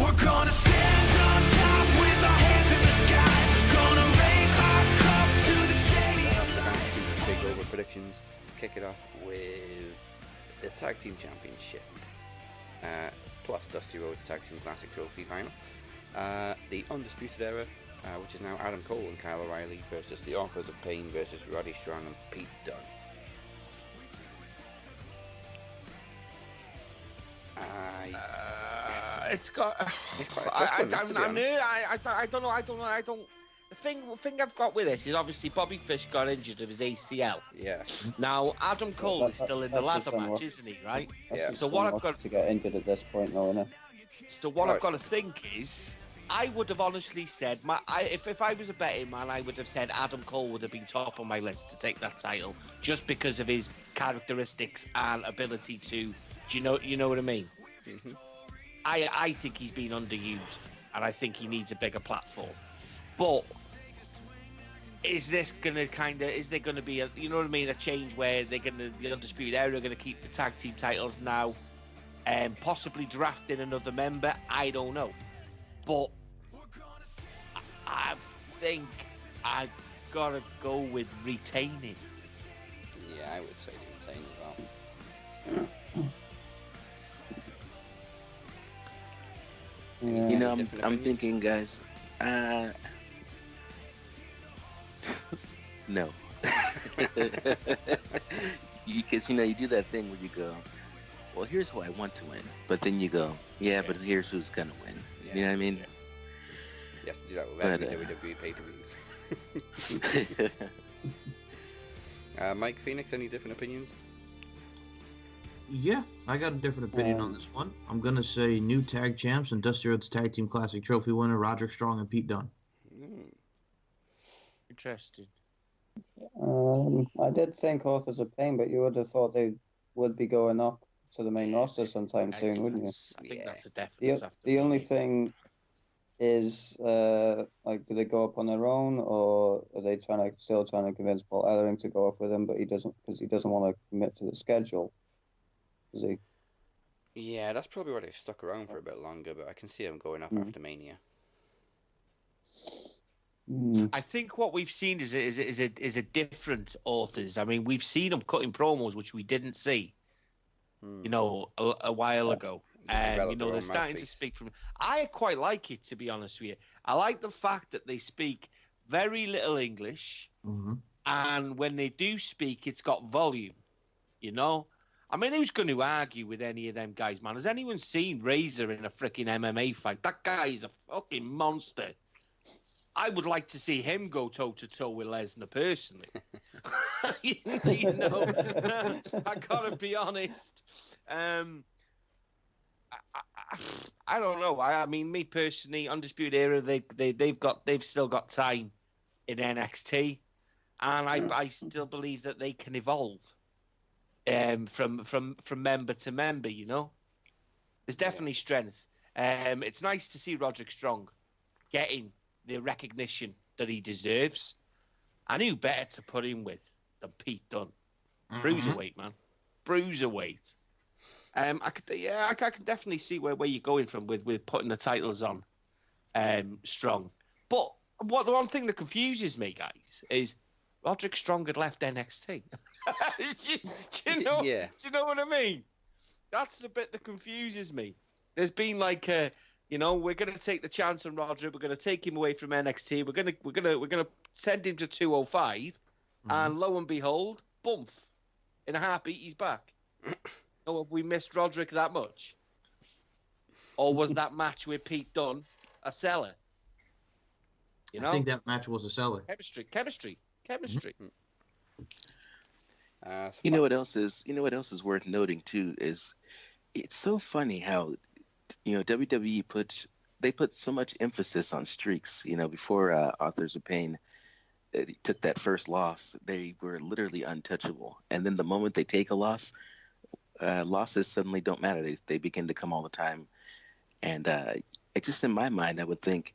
We're gonna stand on top with our hands in the sky. Gonna raise our cup to the stadium. NXT Takeover predictions. To kick it off with the Tag Team Championship. Plus Dusty Rhodes Tag Team Classic Trophy Final. The Undisputed Era, which is now Adam Cole and Kyle O'Reilly versus the Authors of Pain versus Roddy Strong and Pete Dunne. It's got. It's quite a tough one, to be honest. I don't know. The thing I've got with this is obviously Bobby Fish got injured of his ACL. Yeah. Now Adam Cole is still in the ladder match, isn't he? Right. Yeah. So what I've got to get injured at this point, now, innit? So what I've got to think is, I would have honestly said, if I was a betting man, I would have said Adam Cole would have been top on my list to take that title, just because of his characteristics and ability to. Do you know what I mean? Mm-hmm. I think he's been underused, and I think he needs a bigger platform. But is there gonna be a, you know what I mean, a change where the Undisputed Era are gonna keep the tag team titles now, and possibly drafting another member? I don't know, but I think I've gotta go with retaining. Yeah, I would say retain as well. Yeah. You know, I'm thinking, guys. No. Because you do that thing where you go, well, here's who I want to win, but then you go, yeah, but here's who's gonna win. Yeah. You know what I mean? Yeah. You have to do that with every WWE pay-per-view. Mike Phoenix, any different opinions? Yeah, I got a different opinion on this one. I'm going to say new tag champs and Dusty Rhodes Tag Team Classic Trophy winner Roderick Strong and Pete Dunne. Interesting. I did think Authors of Pain, but you would have thought they would be going up to the main roster sometime soon, wouldn't you? I think that's a definite. The only thing is, do they go up on their own, or are they still trying to convince Paul Ellering to go up with him, but he doesn't want to commit to the schedule, does he? Yeah, that's probably why they've stuck around for a bit longer, but I can see him going up after Mania. I think what we've seen is a different Authors. I mean, we've seen them cutting promos, which we didn't see, a while ago. They're starting to speak from. I quite like it, to be honest with you. I like the fact that they speak very little English, and when they do speak, it's got volume. I mean, who's going to argue with any of them guys, man? Has anyone seen Razor in a freaking MMA fight? That guy is a fucking monster. I would like to see him go toe-to-toe with Lesnar personally. I gotta be honest. I don't know. I mean, me personally, Undisputed Era, they've still got time in NXT, and I still believe that they can evolve from member to member. There's definitely strength. It's nice to see Roderick Strong getting the recognition that he deserves, and who better to put him with than Pete Dunne? Bruiserweight, man, bruiserweight. I can definitely see where you're going from with putting the titles on Strong. But the one thing that confuses me, guys, is Roderick Strong had left NXT. do you know? Yeah. Do you know what I mean? That's the bit that confuses me. There's been like we're gonna take the chance on Roderick. We're gonna take him away from NXT. We're gonna send him to 205, and lo and behold, boom, in a heartbeat, he's back. Oh, have we missed Roderick that much? Or was that match with Pete Dunne a seller? I think that match was a seller. Chemistry. You know what else is worth noting too is it's so funny how WWE put so much emphasis on streaks. Before Authors of Pain took that first loss, they were literally untouchable, and then the moment they take a loss, losses suddenly don't matter. They begin to come all the time, and it just, in my mind, I would think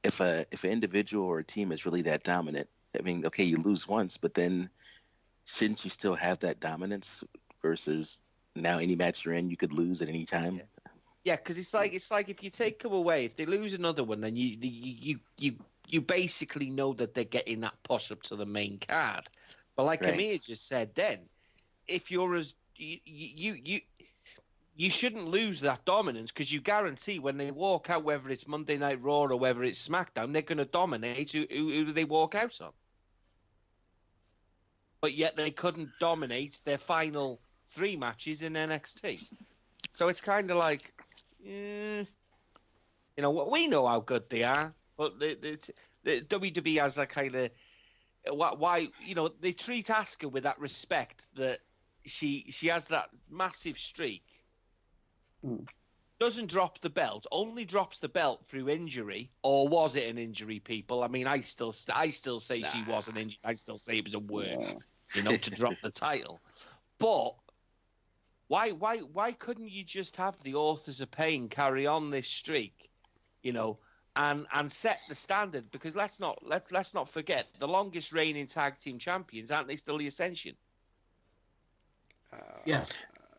if an individual or a team is really that dominant, I mean, okay, you lose once, but then shouldn't you still have that dominance versus now any match you're in, you could lose at any time? Yeah, because it's like if you take them away, if they lose another one, then you basically know that they're getting that push up to the main card. But like Amir just said, then if you're as you shouldn't lose that dominance, because you guarantee when they walk out, whether it's Monday Night Raw or whether it's SmackDown, they're going to dominate. Who do they walk out on? But yet they couldn't dominate their final 3 matches in NXT. So it's kind of like, you know, we know how good they are, but the WWE has that kind of why you know they treat Asuka with that respect that she has that massive streak. Doesn't drop the belt, only drops the belt through injury, or was it an injury? People, I mean, I still say she was an injury. I still say it was a work, you know, to drop the title. But why couldn't you just have the Authors of Pain carry on this streak, you know, and set the standard? Because let's not forget the longest reigning tag team champions, aren't they still the Ascension? Yes.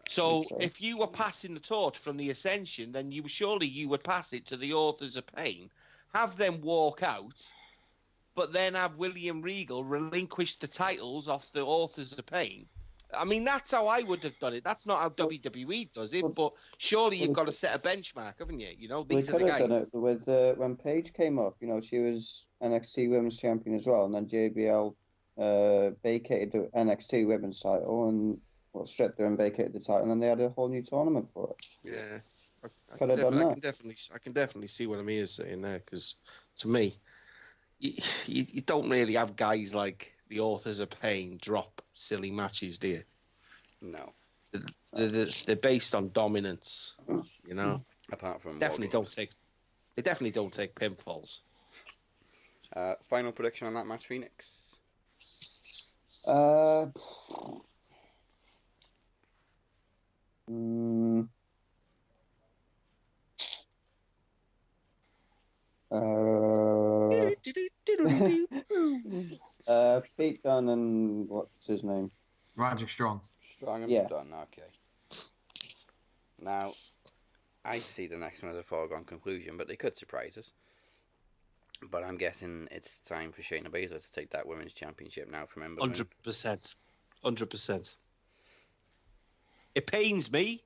So if you were passing the torch from the Ascension, then you would pass it to the Authors of Pain, have them walk out, but then have William Regal relinquish the titles off the Authors of Pain. I mean, that's how I would have done it. That's not how WWE does it, but surely you've got to set a benchmark, haven't you? You know, these are the guys. Done it with when Paige came up, you know, she was NXT Women's Champion as well, and then JBL vacated the NXT Women's title and stripped her and vacated the title, and then they had a whole new tournament for it. Yeah, I can definitely see what Amir's saying there, because to me, you don't really have guys like the Authors of Pain drop silly matches, do you? No. They're based on dominance, you know. Apart from they definitely don't take pinfalls. Final prediction on that match, Phoenix. Pete Dunne and what's his name? Roderick Strong. Strong and Dunne, okay. Now, I see the next one as a foregone conclusion, but they could surprise us. But I'm guessing it's time for Shayna Baszler to take that women's championship now from Ember Moon. 100%. 100%. It pains me,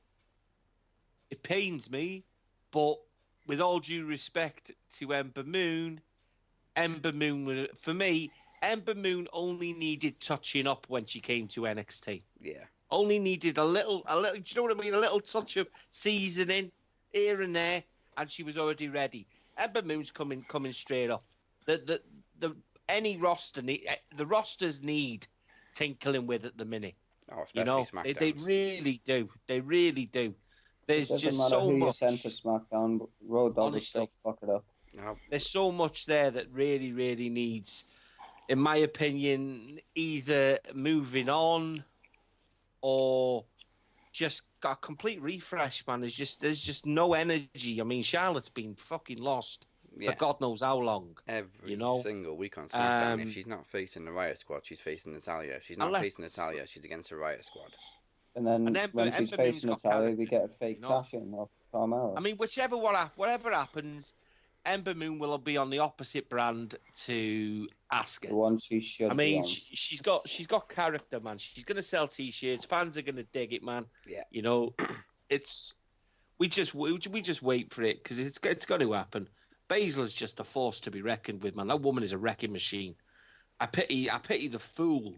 but with all due respect to Ember Moon was, for me, Ember Moon only needed touching up when she came to NXT. Yeah. Only needed a little, do you know what I mean? A little touch of seasoning here and there, and she was already ready. Ember Moon's coming straight up. Any roster the rosters need tinkling with at the minute. Oh, especially SmackDown. They really do. They really do. There's just so who much. You sent to SmackDown, Road Dogg will still fuck it up. No. There's so much there that really, really needs, in my opinion, either moving on or just got a complete refresh, man. There's just no energy. I mean, Charlotte's been fucking lost for God knows how long. Every single week on SmackDown, if she's not facing the Riot Squad, she's facing Natalya. If she's not facing Natalya, she's against the Riot Squad. And then when she's facing Natalya, we get a fake cash-in of Carmella. I mean, whatever happens, Ember Moon will be on the opposite brand to Asuka. The one she should. I mean, she's got character, man. She's gonna sell T-shirts. Fans are gonna dig it, man. Yeah. You know, we just wait for it because it's going to happen. Baszler's just a force to be reckoned with, man. That woman is a wrecking machine. I pity the fool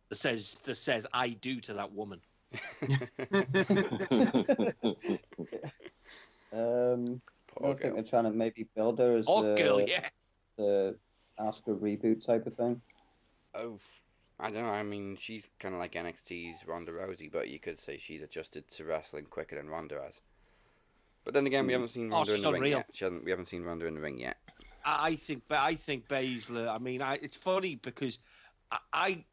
that says I do to that woman. I think they're trying to maybe build her as the Asuka reboot type of thing. Oh, I don't know. I mean, she's kind of like NXT's Ronda Rousey, but you could say she's adjusted to wrestling quicker than Ronda has. But then again, we haven't seen Ronda in the ring yet. We haven't seen Ronda in the ring yet. I think Baszler. I mean, it's funny because I'd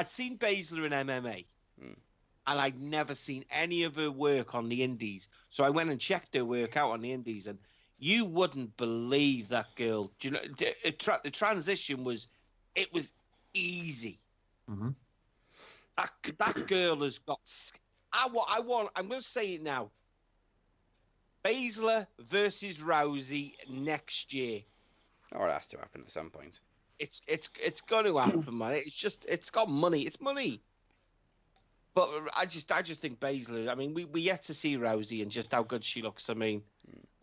seen Baszler in MMA, and I'd never seen any of her work on the Indies. So I went and checked her work out on the Indies, and you wouldn't believe that girl. Do you know, the transition was easy. Mm-hmm. That girl has got. I'm going to say it now. Baszler versus Rousey next year. Oh, it has to happen at some point. It's going to happen, man. It's got money. It's money. But I just think Baszler. I mean, we yet to see Rousey and just how good she looks. I mean,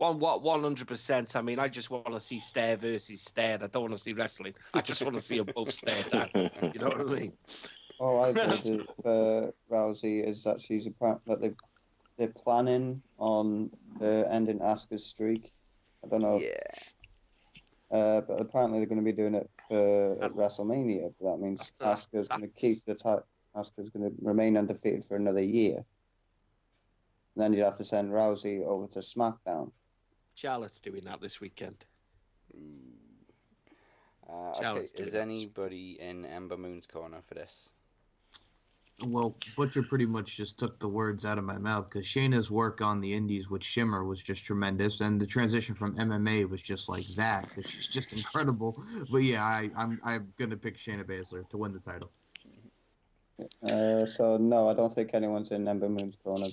100%. I mean, I just want to see stare versus stare. I don't want to see wrestling. I just want to see them both stare down. You know what I mean? All I've heard of Rousey is that that they're planning on ending Asuka's streak. I don't know. Yeah. But apparently they're going to be doing it at WrestleMania. But that means Asuka's going to keep the title. Asuka's going to remain undefeated for another year. And then you'd have to send Rousey over to SmackDown. Charlotte's doing that this weekend. Okay, is anybody in Ember Moon's corner for this? Well, Butcher pretty much just took the words out of my mouth because Shayna's work on the indies with Shimmer was just tremendous, and the transition from MMA was just like that because she's just incredible. But yeah, I'm gonna pick Shayna Baszler to win the title. So no, I don't think anyone's in Ember Moon's corner.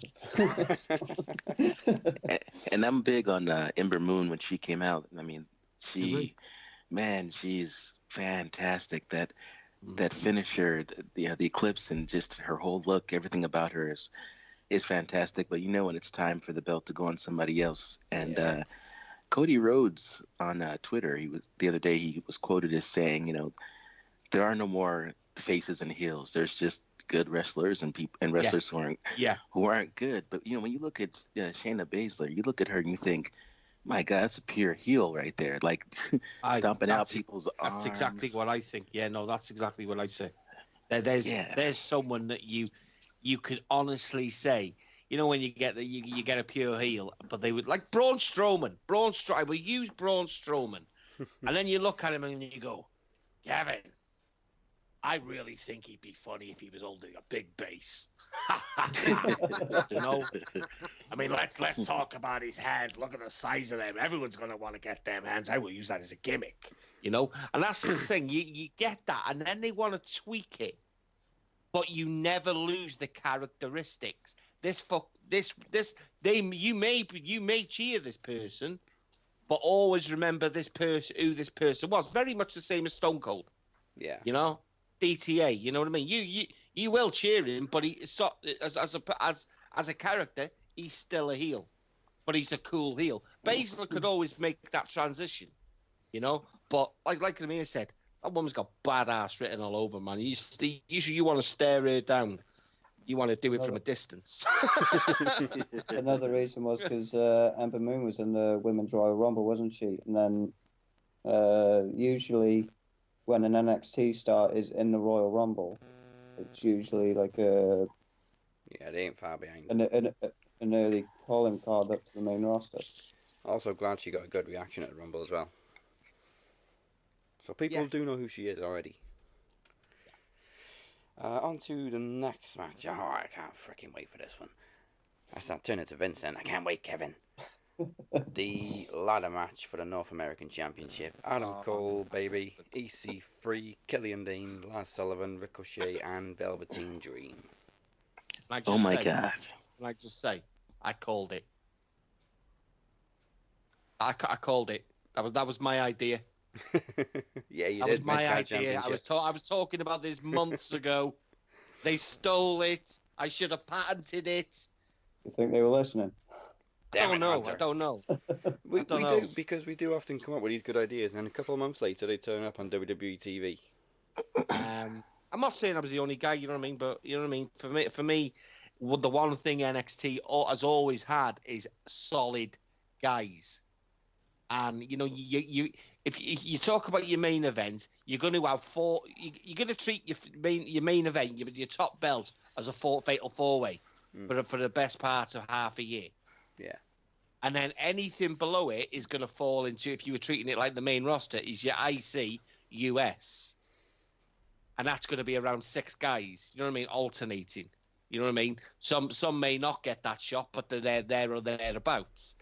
And I'm big on Ember Moon when she came out. I mean, she's fantastic. That finisher, the Eclipse, and just her whole look, everything about her is fantastic. But when it's time for the belt to go on somebody else. And Cody Rhodes on Twitter, the other day he was quoted as saying, there are no more faces and heels. There's just good wrestlers and wrestlers who aren't good. But when you look at Shayna Baszler, you look at her and you think, my God, that's a pure heel right there. Like stomping out people's arms. That's exactly what I think. Yeah, no, that's exactly what I say. There's someone that you could honestly say, when you get you get a pure heel, but they would like Braun Strowman. I will use Braun Strowman, and then you look at him and you go, Kevin, I really think he'd be funny if he was holding a big bass. I mean, let's talk about his hands. Look at the size of them. Everyone's going to want to get them hands. I will use that as a gimmick, And that's the thing. You get that, and then they want to tweak it, but you never lose the characteristics. You may cheer this person, but always remember who this person was. Very much the same as Stone Cold. Yeah. DTA, you know what I mean? You will cheer him, but as a character, he's still a heel, but he's a cool heel. Baszler could always make that transition, But like Amir said, that woman's got badass written all over, man. You want to stare her down. You want to do it from a distance. Another reason was because Ember Moon was in the Women's Royal Rumble, wasn't she? And then usually when an NXT star is in the Royal Rumble, it's usually like a... Yeah, they ain't far behind. An early calling card up to the main roster. Also glad she got a good reaction at the Rumble as well. So people do know who she is already. On to the next match. Oh, I can't freaking wait for this one. I start turning to Vincent. I can't wait, Kevin. The ladder match for the North American Championship. Adam Cole, baby. EC3, Killian Dane, Lars Sullivan, Ricochet, and Velveteen Dream. Oh my God. Can I just say, I called it. I called it. That was my idea. Yeah, you that did. Was my idea. I was talking about this months ago. They stole it. I should have patented it. You think they were listening? I don't know. We do, because we do often come up with these good ideas, and then a couple of months later they turn up on WWE TV. I'm not saying I was the only guy, you know what I mean, but you know what I mean. For me, the one thing NXT has always had is solid guys, and if you talk about your main event, you're going to have four. You're going to treat your main event, your top belt, as a fatal four-way for the best part of half a year. Yeah. And then anything below it is going to fall into, if you were treating it like the main roster, is your IC US. And that's going to be around 6 guys, you know what I mean, alternating. You know what I mean? Some may not get that shot, but they're there or thereabouts.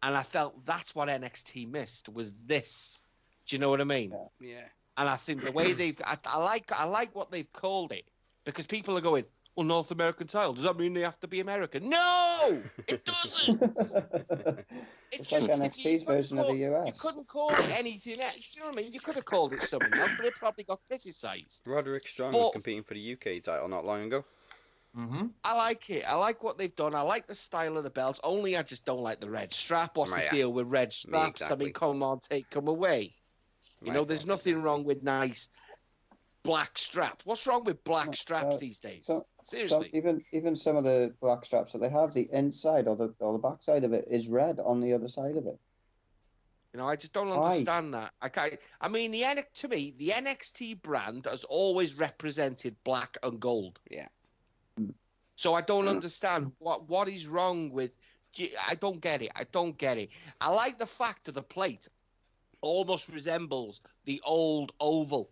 And I felt that's what NXT missed, was this. Do you know what I mean? Yeah. And I think the way I like what they've called it, because people are going, Well, North American title. Does that mean they have to be American? No, it doesn't. It's like NXT's version of the US. You couldn't call it anything else. Do you know what I mean? You could have called it something else, but it probably got criticised. Roderick Strong was competing for the UK title not long ago. Mm-hmm. I like it. I like what they've done. I like the style of the belts. Only I just don't like the red strap. What's the deal with red straps? Exactly. I mean, come on, take them away. You know, there's nothing wrong with nice black straps. What's wrong with black straps these days? Seriously. Even some of the black straps that they have, the inside or the back side of it is red on the other side of it. You know, I just don't understand that. I mean, to me, the NXT brand has always represented black and gold. Yeah. So I don't understand what is wrong with. I don't get it. I like the fact that the plate almost resembles the old oval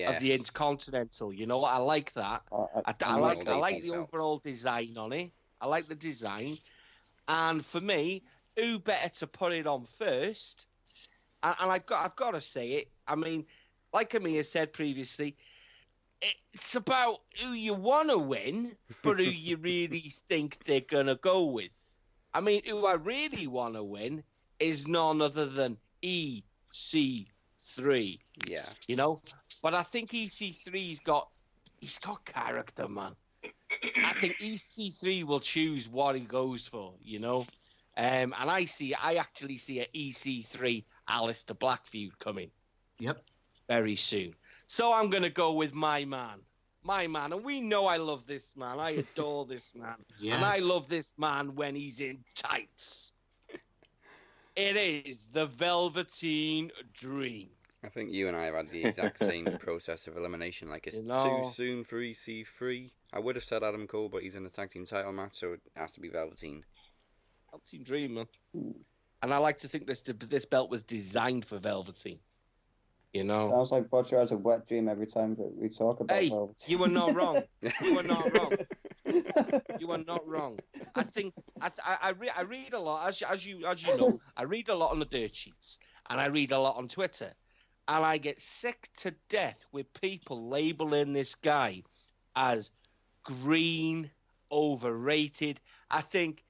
of the Intercontinental. You know, I like that. I like the overall design on it. I like the design, and for me, who better to put it on first? And I've got to say it. I mean, like Amir said previously, it's about who you want to win, but who you really think they're going to go with. I mean, who I really want to win is none other than EC3. Yeah. You know? But I think EC3's got character, man. I think EC3 will choose what he goes for, you know? And I actually see a EC3 Aleister Black feud coming. Yep. Very soon. So I'm going to go with my man. And we know I love this man. I adore this man. Yes. And I love this man when he's in tights. It is the Velveteen Dream. I think you and I have had the exact same process of elimination. Like, it's too soon for EC3. I would have said Adam Cole, but he's in the tag team title match, so it has to be Velveteen. Velveteen Dream, man. And I like to think this belt was designed for Velveteen. You know, sounds like Butcher has a wet dream every time that we talk about Velveteen. You were not wrong. You are not wrong. I think I read a lot, as you know. I read a lot on the dirt sheets, and I read a lot on Twitter, and I get sick to death with people labeling this guy as green, overrated. I think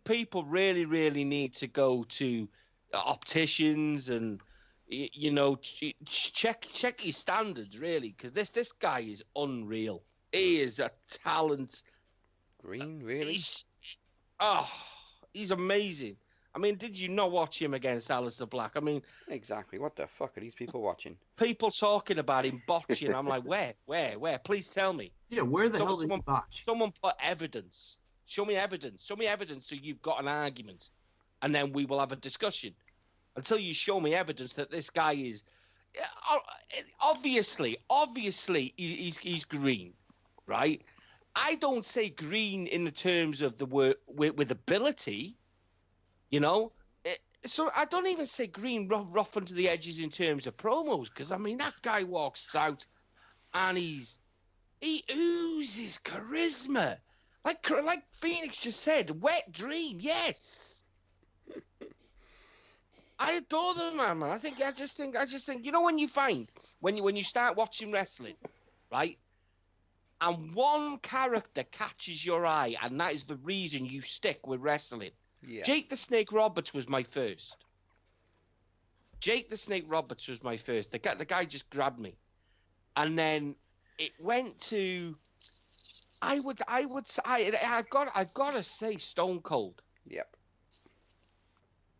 people really, really need to go to opticians and, you know, check your standards, really, because this guy is unreal. He is a talent. Green, really? He's amazing. I mean, did you not watch him against Aleister Black? I mean, exactly. What the fuck are these people watching? People talking about him botching. I'm like, where? Please tell me. Yeah, where the hell did he botch? Someone put evidence. Show me evidence so you've got an argument, and then we will have a discussion. Until you show me evidence that this guy is obviously he's green, right? I don't say green in the terms of the word with ability, you know. So I don't even say green rough under the edges in terms of promos, because I mean that guy walks out and he oozes charisma, like Phoenix just said, wet dream, yes. I adore the man. I just think, you know, when you start watching wrestling, right? And one character catches your eye, and that is the reason you stick with wrestling. Yeah. Jake the Snake Roberts was my first. The guy just grabbed me. And then it went to, I've got to say Stone Cold. Yep.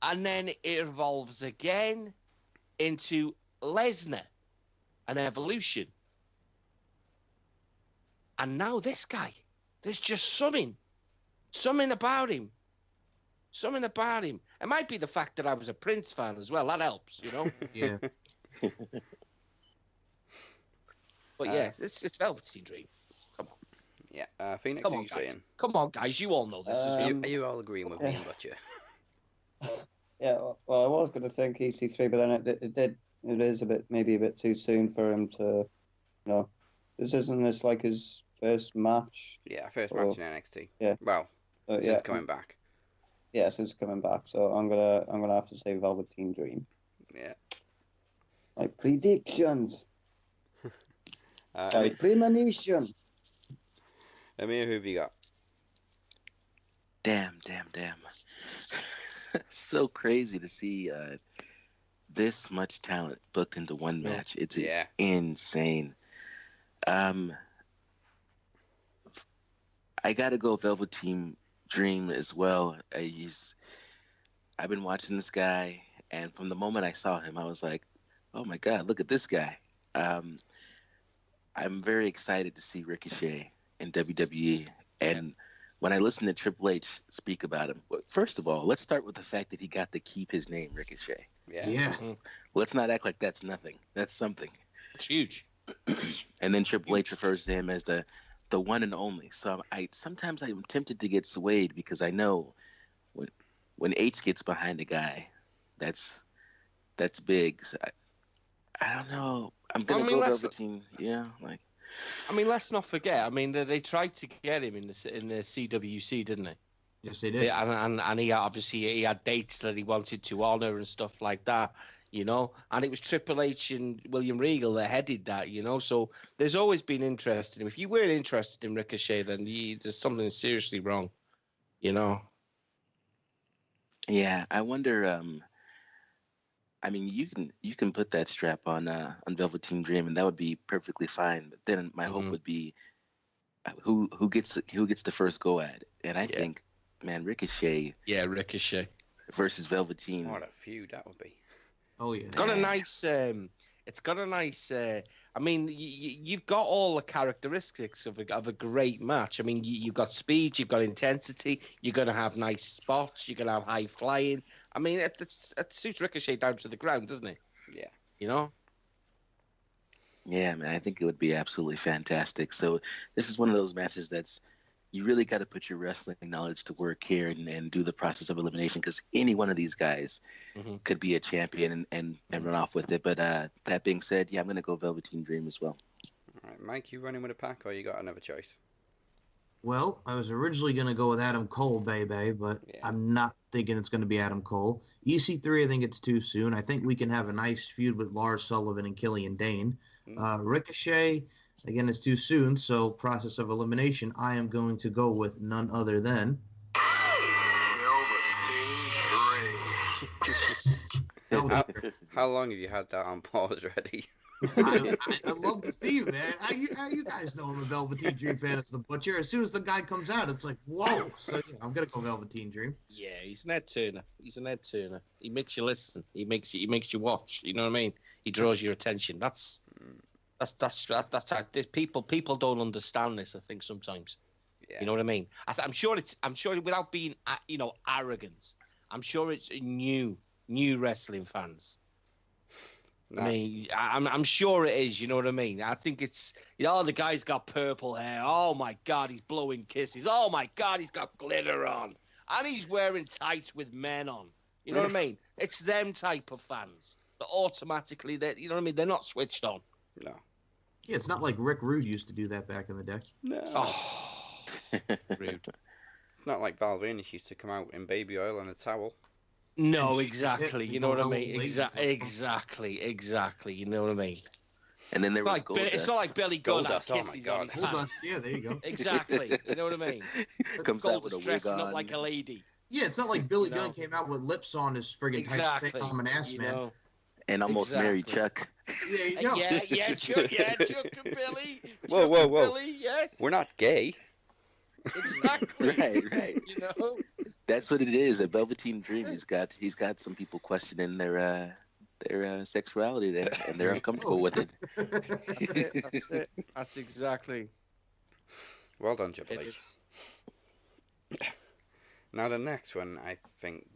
And then it evolves again into Lesnar, an evolution. And now this guy, there's just something about him. It might be the fact that I was a Prince fan as well. That helps, you know? Yeah. But yeah, it's Velveteen Dream. Come on. Yeah, Phoenix, what are you saying? Come on, guys. You all know this. Are you all agreeing with me and Butcher? Yeah, well, I was going to think EC3, but then it is maybe a bit too soon for him to, you know, isn't this like his first match? Yeah, first match in NXT. Yeah. Well, since coming back. Yeah, since coming back. So I'm gonna have to say Velveteen Dream. Yeah. My predictions. My premonition. Amir, who have you got? Damn. So crazy to see this much talent booked into one match. It's insane. I gotta go Velveteen Dream as well. I've been watching this guy, and from the moment I saw him, I was like, "Oh my God, look at this guy!" I'm very excited to see Ricochet in WWE, and when I listen to Triple H speak about him, first of all, let's start with the fact that he got to keep his name, Ricochet. Yeah. Let's not act like that's nothing. That's something. It's huge. And then Triple H refers to him as the one and only. So sometimes I'm tempted to get swayed because I know when H gets behind a guy, that's big. So I don't know. I'm gonna go Velveteen. Yeah, like. I mean, let's not forget. I mean, they tried to get him in the CWC, didn't they? Yes, they did. And he obviously had dates that he wanted to honor and stuff like that, you know. And it was Triple H and William Regal that headed that, you know. So there's always been interest in him. If you weren't interested in Ricochet, then there's something seriously wrong, you know. Yeah, I wonder. I mean, you can put that strap on Velveteen Dream, and that would be perfectly fine. But then my hope would be who gets the first go at it. And I think, man, Ricochet. Yeah, Ricochet versus Velveteen. What a feud that would be. Oh yeah. It's got a nice. It's got a nice. I mean, you've got all the characteristics of a great match. I mean, you've got speed, you've got intensity, you're going to have nice spots, you're going to have high flying. I mean, it suits Ricochet down to the ground, doesn't it? Yeah. You know? Yeah, man, I think it would be absolutely fantastic. So this is one of those matches that's you really got to put your wrestling knowledge to work here and do the process of elimination because any one of these guys could be a champion and run off with it. But that being said, yeah, I'm going to go Velveteen Dream as well. All right, Mike, you running with a pack or you got another choice? Well, I was originally going to go with Adam Cole, baby, but I'm not thinking it's going to be Adam Cole. EC3, I think it's too soon. I think we can have a nice feud with Lars Sullivan and Killian Dane. Ricochet, again, it's too soon, so process of elimination, I am going to go with none other than... How long have you had that on pause already? I love the theme, man. You guys know I'm a Velveteen Dream fan. It's the Butcher. As soon as the guy comes out, it's like, whoa. So yeah, I'm gonna go Velveteen Dream. Yeah, he's an Ed Turner. He makes you listen. He makes you watch. You know what I mean? He draws your attention. That's people don't understand this. I think sometimes. Yeah. You know what I mean? I'm sure without being arrogant. I'm sure it's new wrestling fans. No. I mean, I'm sure it is. You know what I mean? I think it's the guy's got purple hair. Oh my God, he's blowing kisses. Oh my God, he's got glitter on, and he's wearing tights with men on. You know what I mean? It's them type of fans that automatically you know what I mean? They're not switched on. No. Yeah, it's not like Rick Rude used to do that back in the day. No. Oh, Rude. It's not like Val Venis used to come out in baby oil and a towel. No, exactly. You know what I mean? Exactly. You know what I mean? And then there was it's not like Billy Gunn had kisses on his hands. Yeah, there you go. Exactly. You know what I mean? Comes out with a wig dressing on. up like a lady. Yeah, it's not like Billy Gunn came out with lips on his friggin' tight I'm an ass man. Know? And almost married Chuck. There you go. Yeah, Chuck and Billy. Whoa. Billy, yes. We're not gay. Exactly. Right. You know? That's what it is. A Velveteen Dream. He's got some people questioning their sexuality there, and they're uncomfortable with it. That's it. That's exactly. Well done, Triple H. Now the next one, I think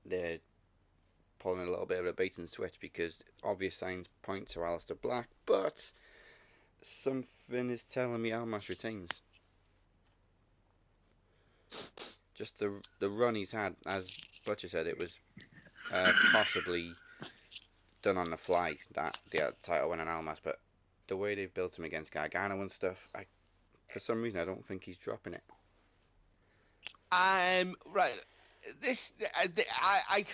they're pulling a little bit of a bait and switch because obvious signs point to Aleister Black, but something is telling me Almas retains. Just the run he's had, as Butcher said, it was possibly done on the fly, that the title win on Almas, but the way they've built him against Gargano and stuff, for some reason I don't think he's dropping it. Right. This I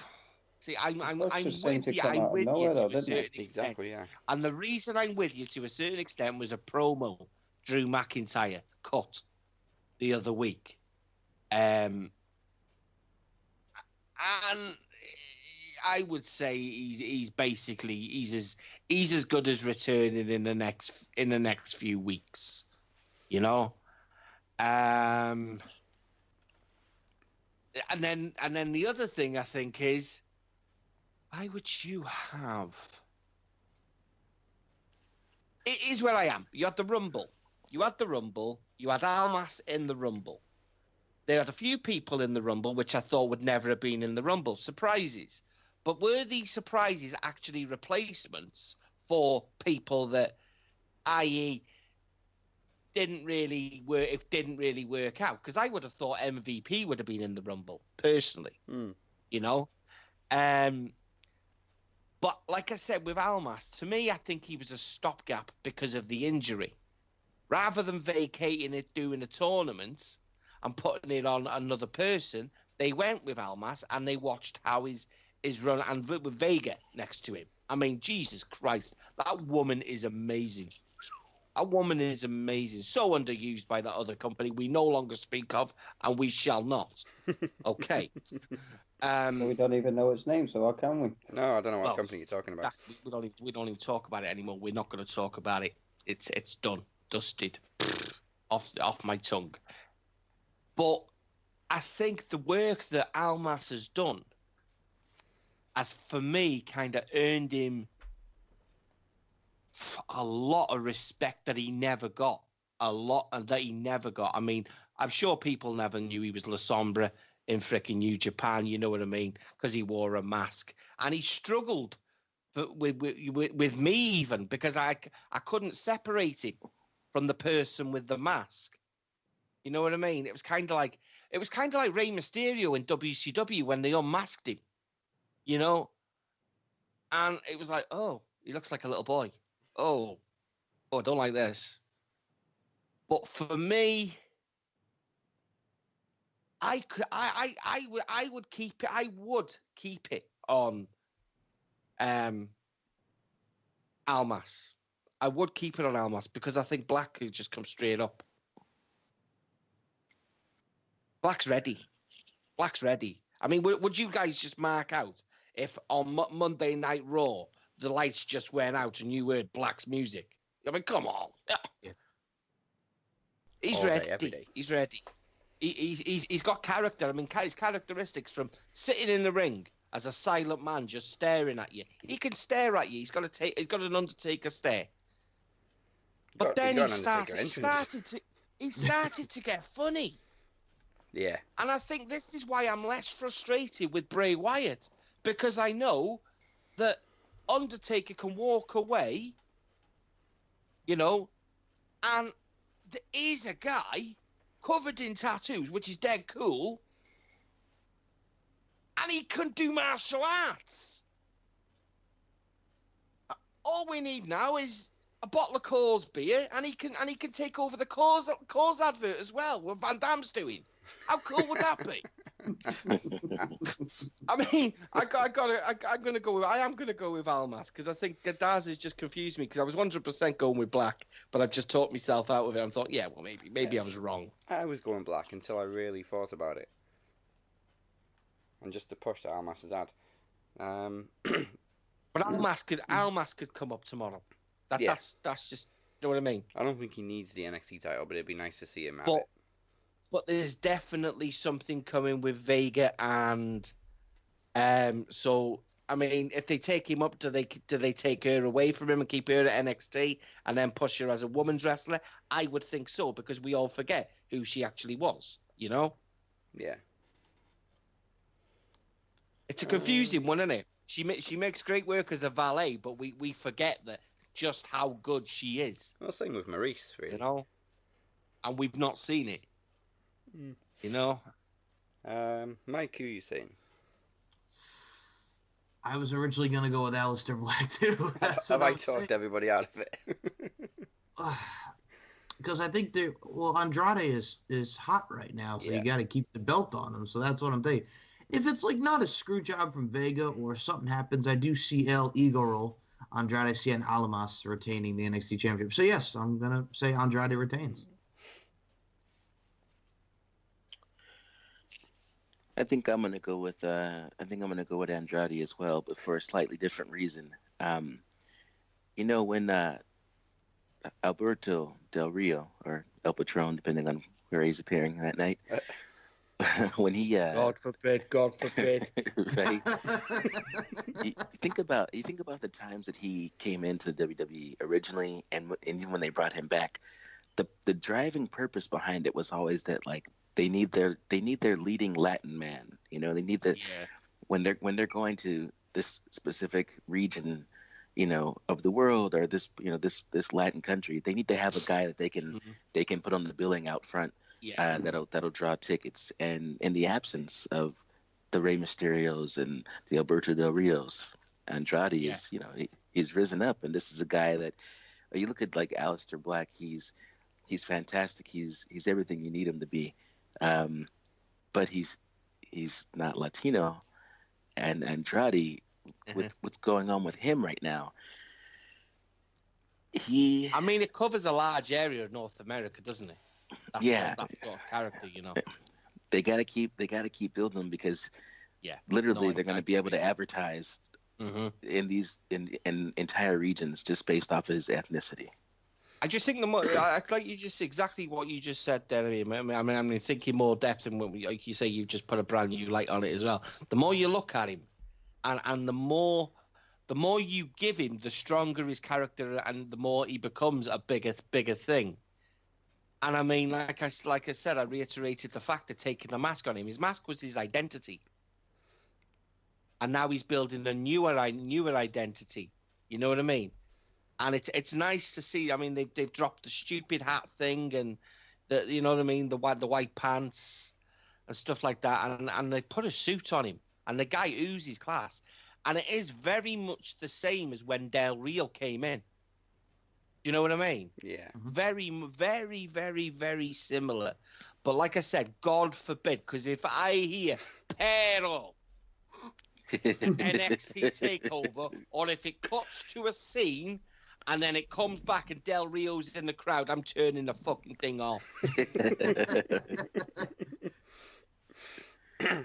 see. I'm with you. I'm with you to a certain extent. Exactly, yeah. And the reason I'm with you to a certain extent was a promo Drew McIntyre cut the other week. And I would say he's basically as good as returning in the next few weeks, you know. And then the other thing I think is, why would you have? It is where I am. You had the Rumble. You had Almas in the Rumble. There had a few people in the Rumble which I thought would never have been in the Rumble. Surprises. But were these surprises actually replacements for people that, i.e., didn't really work out? Because I would have thought MVP would have been in the Rumble, personally. You know? But like I said, with Almas, to me, I think he was a stopgap because of the injury. Rather than vacating it, doing a tournament, and putting it on another person, they went with Almas and they watched how his run, and with Vega next to him. I mean, Jesus Christ, that woman is amazing. That woman is amazing. So underused by that other company we no longer speak of, and we shall not. Okay. We don't even know its name, so how can we? No, I don't know what company you're talking about. We don't even talk about it anymore. We're not going to talk about it. It's done, dusted, off my tongue. But I think the work that Almas has done has, for me, kind of earned him a lot of respect that he never got. I mean, I'm sure people never knew he was La Sombra in frickin' New Japan, you know what I mean? Because he wore a mask. And he struggled with me even, because I couldn't separate him from the person with the mask. You know what I mean? It was kind of like Rey Mysterio in WCW when they unmasked him, you know? And it was like, oh, he looks like a little boy. Oh, I don't like this. But for me, I would keep it on Almas. I would keep it on Almas because I think Black could just come straight up. Black's ready. I mean, would you guys just mark out if on Monday Night Raw the lights just went out and you heard Black's music? I mean, come on. Yeah. He's ready. Every day. He's ready. He's got character. I mean, his characteristics from sitting in the ring as a silent man just staring at you. He can stare at you. He's got an Undertaker stare. But then he started to get funny. Yeah. And I think this is why I'm less frustrated with Bray Wyatt, because I know that Undertaker can walk away, you know, and there is a guy covered in tattoos, which is dead cool, and he can do martial arts. All we need now is a bottle of Coors beer, and he can take over the Coors advert as well, what Van Damme's doing. How cool would that be? I mean, I am gonna go with Almas because I think Daz has just confused me because I was 100% going with Black, but I've just talked myself out of it. I thought, yeah, well, maybe I was wrong. I was going Black until I really thought about it, and just the push that Almas has had. But Almas could come up tomorrow. That's just, you know what I mean? I don't think he needs the NXT title, but it'd be nice to see him have it. But there's definitely something coming with Vega, and so I mean, if they take him up, do they take her away from him and keep her at NXT and then push her as a women's wrestler? I would think so, because we all forget who she actually was, you know? Yeah. It's a confusing one, isn't it? She makes great work as a valet, but we forget that just how good she is. Well, same with Maurice, really. You know? And we've not seen it. You know? Mike, who are you saying? I was originally going to go with Aleister Black, too. Have I talked everybody out of it? Because I think Andrade is hot right now, so you got to keep the belt on him. So that's what I'm thinking. If it's like not a screw job from Vega or something happens, I do see El Eagle Andrade Cien Almas retaining the NXT Championship. So yes, I'm gonna say Andrade retains. I think I'm gonna go with Andrade as well, but for a slightly different reason. When Alberto Del Rio, or El Patron, depending on where he's appearing that night, when he God forbid, right? you think about the times that he came into the WWE originally, and even when they brought him back, the driving purpose behind it was always that, like, they need their leading Latin man. They need when they're going to this specific region, of the world, or this Latin country, they need to have a guy that they can put on the billing out front. Yeah. That'll draw tickets. And in the absence of the Rey Mysterios and the Alberto Del Rios, Andrade is, he's risen up, and this is a guy that you look at, like Aleister Black. He's fantastic. He's everything you need him to be, but he's not Latino. And Andrade, with what's going on with him right now, it covers a large area of North America, doesn't it? That sort of character, They gotta keep building them, because literally they're gonna be able to advertise in these in entire regions just based off of his ethnicity. I just think like you just exactly what you just said there. I mean, thinking more depth, and like you say, you've just put a brand new light on it as well. The more you look at him, and the more you give him, the stronger his character, and the more he becomes a bigger thing. And I mean, like I said, I reiterated the fact that taking the mask on him, his mask was his identity, and now he's building a newer identity. You know what I mean? And it's nice to see. I mean, they've dropped the stupid hat thing, and you know what I mean, the white pants and stuff like that, and they put a suit on him, and the guy oozes class, and it is very much the same as when Del Rio came in. You know what I mean? Yeah. Very, very, very, very similar. But like I said, God forbid, because if I hear Pero NXT Takeover, or if it cuts to a scene and then it comes back and Del Rio's in the crowd, I'm turning the fucking thing off.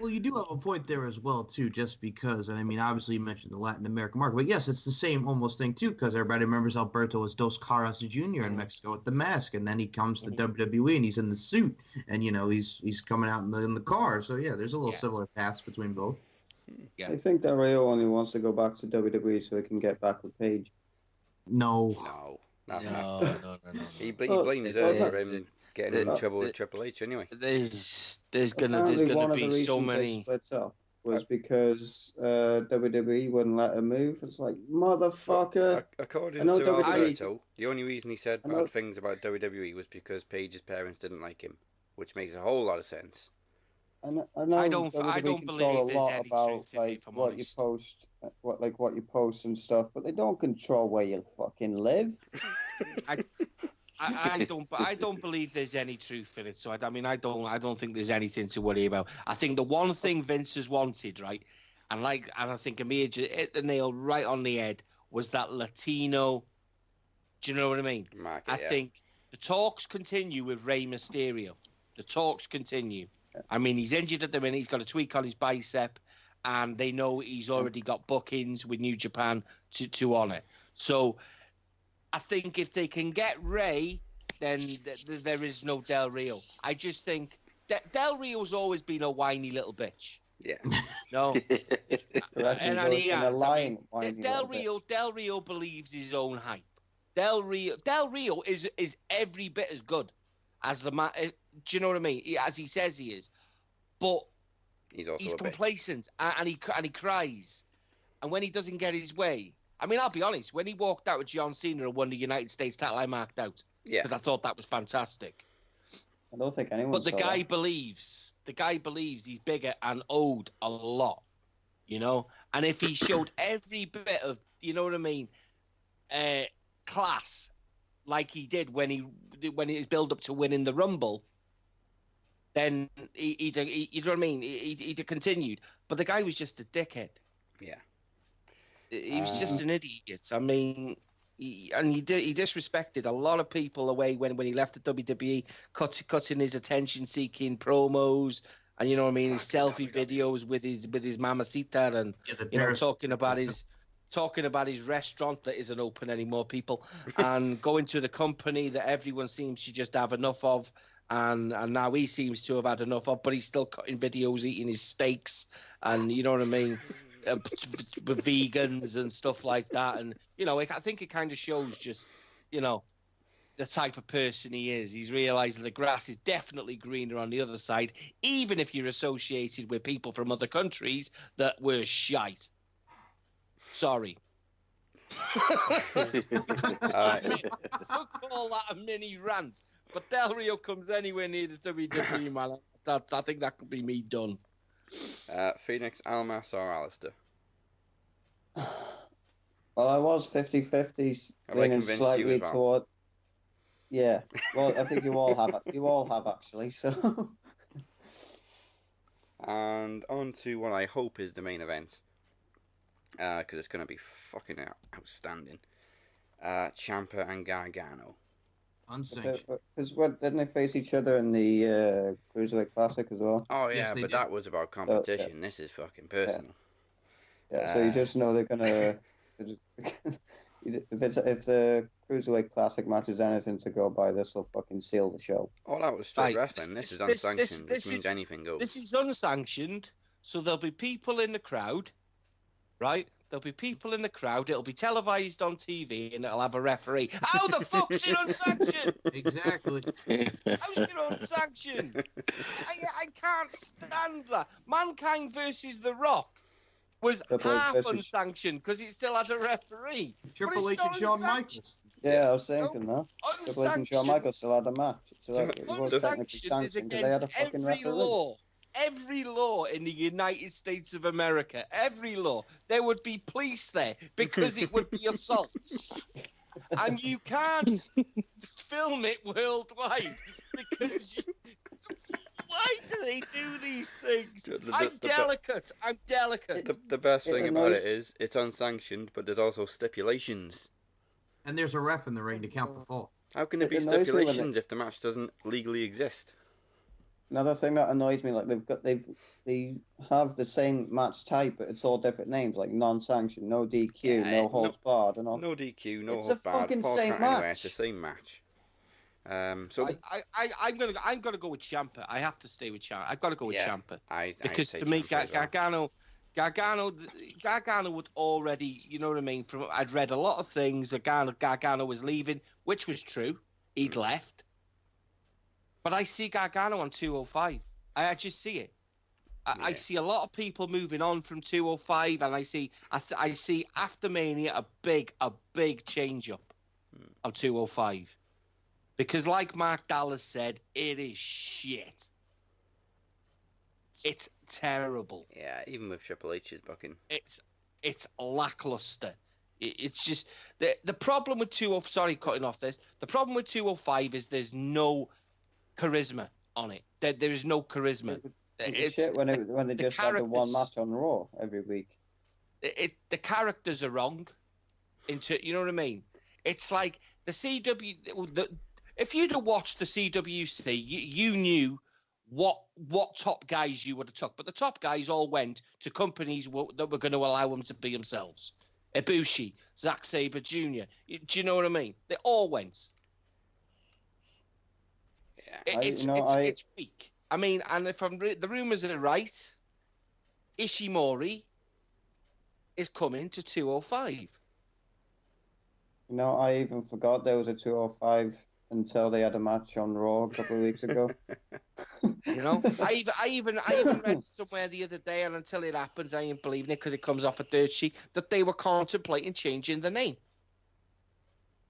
Well, you do have a point there as well, too, just because, and I mean, obviously you mentioned the Latin American market, but yes, it's the same almost thing, too, because everybody remembers Alberto as Dos Caras Jr. in Mexico with the mask, and then he comes to WWE and he's in the suit, and, he's coming out in the car. So, yeah, there's a little similar paths between both. Yeah. I think Del Rio only wants to go back to WWE so he can get back with Paige. No. No. He blames her for him getting in trouble with Triple H anyway. There's gonna be so many. Splits up was because WWE wouldn't let him move. It's like, motherfucker. According to Alberto, the only reason he said bad things about WWE was because Paige's parents didn't like him, which makes a whole lot of sense. I know I don't WWE control a lot about like what you post, what you post and stuff, but they don't control where you fucking live. I don't believe there's any truth in it. So I don't think there's anything to worry about. I think the one thing Vince has wanted, right, and I think Amir hit the nail right on the head, was that Latino. Do you know what I mean? I think the talks continue with Rey Mysterio. The talks continue. I mean, he's injured at the minute. He's got a tweak on his bicep, and they know he's already got bookings with New Japan to honor. So I think if they can get Rey, then there is no Del Rio. I just think Del Rio's always been a whiny little bitch. Yeah. No. And he has. Del Rio believes his own hype. Del Rio is every bit as good as the man. Do you know what I mean? As he says he is, but he's complacent and he cries, and when he doesn't get his way, I mean, I'll be honest. When he walked out with John Cena and won the United States title, I marked out because I thought that was fantastic. I don't think anyone. But the guy believes he's bigger and owed a lot, And if he showed every bit of, you know what I mean, class, like he did when his build up to winning the Rumble, then you know what I mean? He'd have continued. But the guy was just a dickhead. Yeah. He was just an idiot. I mean, he disrespected a lot of people away when he left the WWE, cutting his attention-seeking promos, and you know what I mean, his selfie videos with his mamacita, and talking about his restaurant that isn't open anymore, people, and going to the company that everyone seems to just have enough of. And now he seems to have had enough of, but he's still cutting videos, eating his steaks, and you know what I mean, with vegans and stuff like that. And you know, I think it kind of shows just, you know, the type of person he is. He's realising the grass is definitely greener on the other side, even if you're associated with people from other countries that were shite. Sorry. I could call that a mini rant, but Del Rio comes anywhere near the WWE, man. I think that could be me done. Phoenix, Almas, or Alistair? Well, I was 50-50, leaning slightly toward. Yeah, well, I think you all have. You all have actually. So. And on to what I hope is the main event, because it's going to be fucking outstanding. Ciampa and Gargano. Unsanctioned. Because didn't they face each other in the Cruiserweight Classic as well? Oh yeah, but that was about competition. So, This is fucking personal. Yeah, so you just know they're gonna. If the Cruiserweight Classic match is anything to go by, this will fucking seal the show. Oh, that was straight wrestling. This is unsanctioned. This means anything goes. This is unsanctioned, so there'll be people in the crowd, right? There'll be people in the crowd. It'll be televised on TV, and it'll have a referee. How the fuck's it unsanctioned? Exactly. How's it unsanctioned? I can't stand that. Mankind versus The Rock was half unsanctioned because it still had a referee. Triple H and Shawn Michaels. Yeah, I was saying to them, Triple H and Shawn Michaels still had a match. So it was technically sanctioned because they had a fucking referee. Every law in the United States of America, every law, there would be police there because it would be assaults. And you can't film it worldwide because why do they do these things? I'm delicate. The best thing about it is it's unsanctioned, but there's also stipulations. And there's a ref in the ring to count the fall. How can there be stipulations if the match doesn't legally exist? Another thing that annoys me, like they have the same match type, but it's all different names, like non-sanctioned, no DQ, no holds barred, and all. No DQ, no holds barred. It's a fucking same match. It's the same match. So I'm gonna go with Ciampa. I have to stay with Ciampa. I've got to go with Ciampa because to me, Gargano would already, you know what I mean. I'd read a lot of things. Gargano was leaving, which was true. He'd left. But I see Gargano on 205. I just see it. I see a lot of people moving on from 205, and I see after Mania a big change up of 205, because like Mark Dallas said, it is shit. It's terrible. Yeah, even with Triple H's booking, it's lackluster. It's just the problem with 205. Sorry, cutting off this. The problem with 205 is there's no charisma on it. There is no charisma. It's shit when they just had the one match on Raw every week. The characters are wrong. You know what I mean? It's like the CW. If you'd have watched the CWC, you knew what top guys you would have took. But the top guys all went to companies that were going to allow them to be themselves. Ibushi, Zack Sabre Jr. Do you know what I mean? They all went. It's weak. I mean, and if the rumors are right, Ishimori is coming to 205. I even forgot there was a 205 until they had a match on Raw a couple of weeks ago. I even read somewhere the other day, and until it happens, I ain't believing it because it comes off a dirt sheet, that they were contemplating changing the name.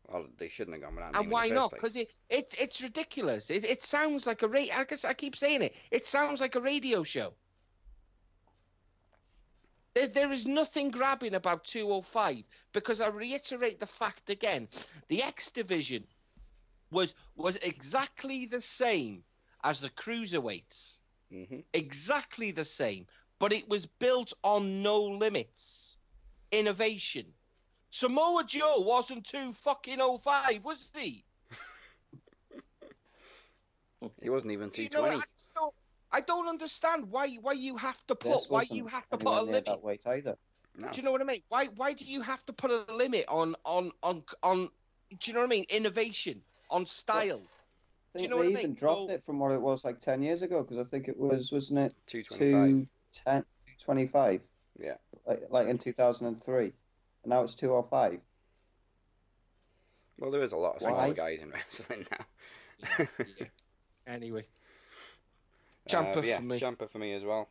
Well, they shouldn't have gone with that name. And why not? Because it's ridiculous. It sounds like a radio. I keep saying it. It sounds like a radio show. There is nothing grabbing about 205 because I reiterate the fact again. The X Division was exactly the same as the Cruiserweights. Mm-hmm. Exactly the same. But it was built on no limits. innovation. Samoa Joe wasn't 205, was he? He wasn't even You 220. know, I don't understand why you have to put This wasn't a anywhere near limit. that weight either. No. Do you know what I mean? Why do you have to put a limit on? Do you know what I mean? Innovation on style. I think know what they I even mean? dropped it from what it was like 10 years ago, because I think it was, wasn't it 225. 225? Yeah. Like in 2003. And now it's 205. Well, there is a lot of Why? small guys in wrestling now. Yeah. Anyway. Ciampa yeah, for me. Ciampa for me as well.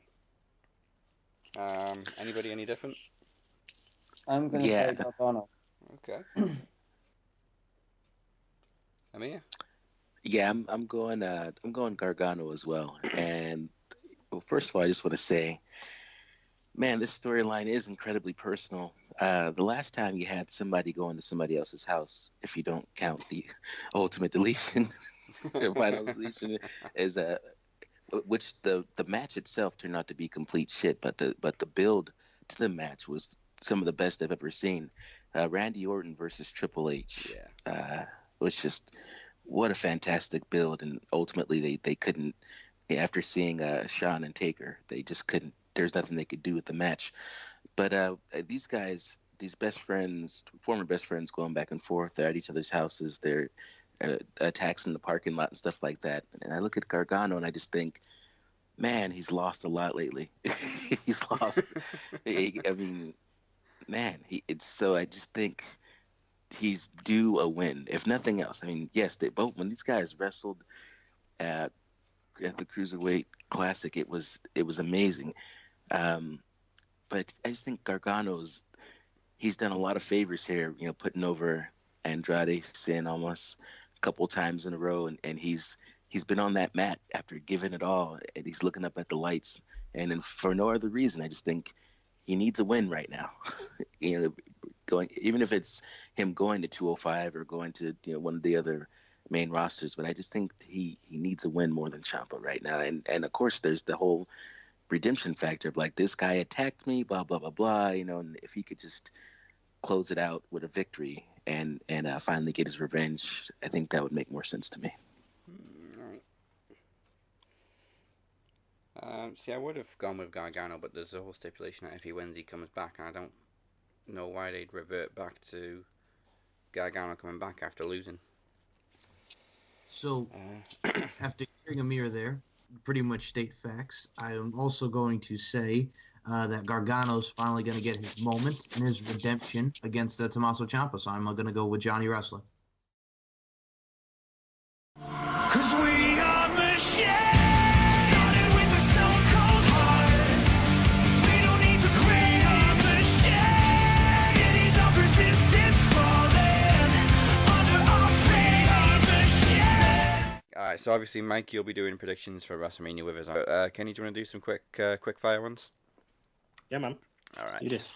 Anybody any different? I'm going to say Gargano. Okay. Amir? Yeah, I'm going Gargano as well. And well, first of all, I just want to say, man, this storyline is incredibly personal. The last time you had somebody go into somebody else's house, if you don't count the ultimate deletion, final deletion, is which the match itself turned out to be complete shit, but the build to the match was some of the best I've ever seen. Randy Orton versus Triple H. Yeah. Was just what a fantastic build, and ultimately they couldn't. After seeing Shawn and Taker, they just couldn't. There's nothing they could do with the match. But these guys, these best friends, former best friends, going back and forth, they're at each other's houses. They're attacks in the parking lot and stuff like that. And I look at Gargano and I just think, man, he's lost a lot lately. He's lost. I mean, man, I just think he's due a win, if nothing else. I mean, yes, they both, when these guys wrestled at the Cruiserweight Classic, it was amazing. But I just think he's done a lot of favors here, putting over Andrade Cien almost a couple times in a row, and he's been on that mat after giving it all, and he's looking up at the lights, and then for no other reason, I just think he needs a win right now. Going, even if it's him going to 205 or going to one of the other main rosters, but I just think he needs a win more than Ciampa right now, and of course there's the whole redemption factor of like, this guy attacked me, blah blah blah blah, and if he could just close it out with a victory and finally get his revenge, I think that would make more sense to me. All right. See, I would have gone with Gargano, but there's a whole stipulation that if he wins, he comes back, and I don't know why they'd revert back to Gargano coming back after losing. So, after hearing Amir there, pretty much state facts, I am also going to say that Gargano's finally going to get his moment and his redemption against Tommaso Ciampa, so I'm going to go with Johnny Wrestler. 'Cause we are machines, started with a stone cold heart. We don't need to create a machine. Cities of resistance falling under our feet. Our machine. Alright, so obviously Mike, you'll be doing predictions for WrestleMania with us. Kenny, do you want to do some quick fire ones? Yeah, man. Alright. Do this.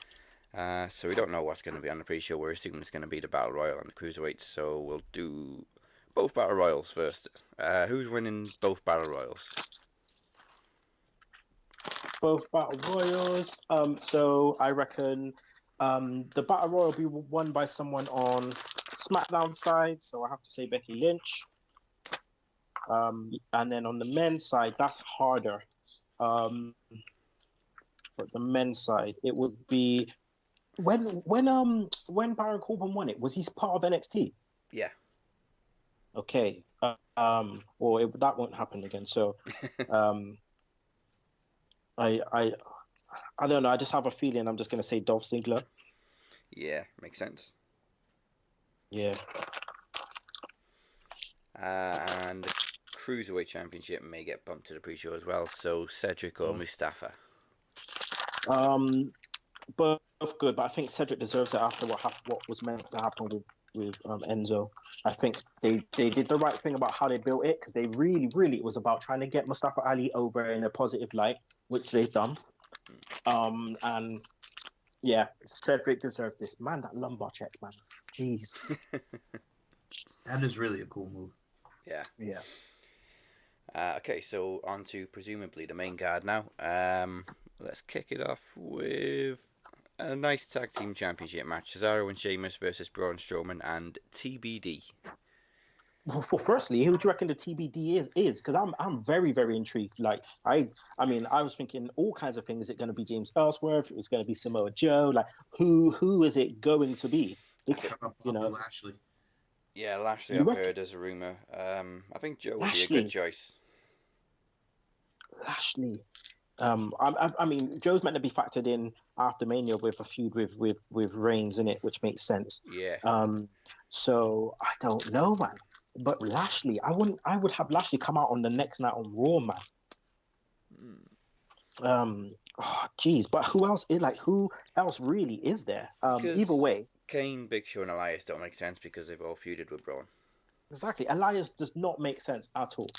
So we don't know what's going to be on the pre-show. We're assuming it's going to be the Battle Royal and the Cruiserweights, so we'll do both Battle Royals first. Who's winning both Battle Royals? Both Battle Royals. So I reckon the Battle Royal will be won by someone on SmackDown side, so I have to say Becky Lynch. And then on the men's side, that's harder. But the men's side, it would be when Baron Corbin won it, was he part of NXT? Yeah. Okay. That won't happen again. So, I don't know. I just have a feeling. I'm just gonna say Dolph Ziggler. Yeah, makes sense. Yeah. And the Cruiserweight Championship may get bumped to the pre-show as well. So Cedric or Mustafa? Both good, but I think Cedric deserves it after what was meant to happen with Enzo. I think they did the right thing about how they built it, because they really it was about trying to get Mustafa Ali over in a positive light, which they've done. And yeah, Cedric deserved this. Man, that lumbar check, man. Jeez. That is really a cool move. Yeah. Yeah. Okay, so on to presumably the main card now. Let's kick it off with a nice tag team championship match: Cesaro and Sheamus versus Braun Strowman and TBD. Well, firstly, who do you reckon the TBD is? Because I'm very, very intrigued. Like I mean, I was thinking all kinds of things. Is it going to be James Ellsworth? Is it going to be Samoa Joe? Like who is it going to be? Lashley. Yeah, Lashley. I've heard as a rumor. I think Joe would be a good choice. Lashley. I mean, Joe's meant to be factored in after Mania with a feud with Reigns in it, which makes sense. Yeah. So I don't know, man. But Lashley, I would have Lashley come out on the next night on Raw, man. But who else really is there? Either way, Kane, Big Show, and Elias don't make sense because they've all feuded with Braun. Exactly, Elias does not make sense at all.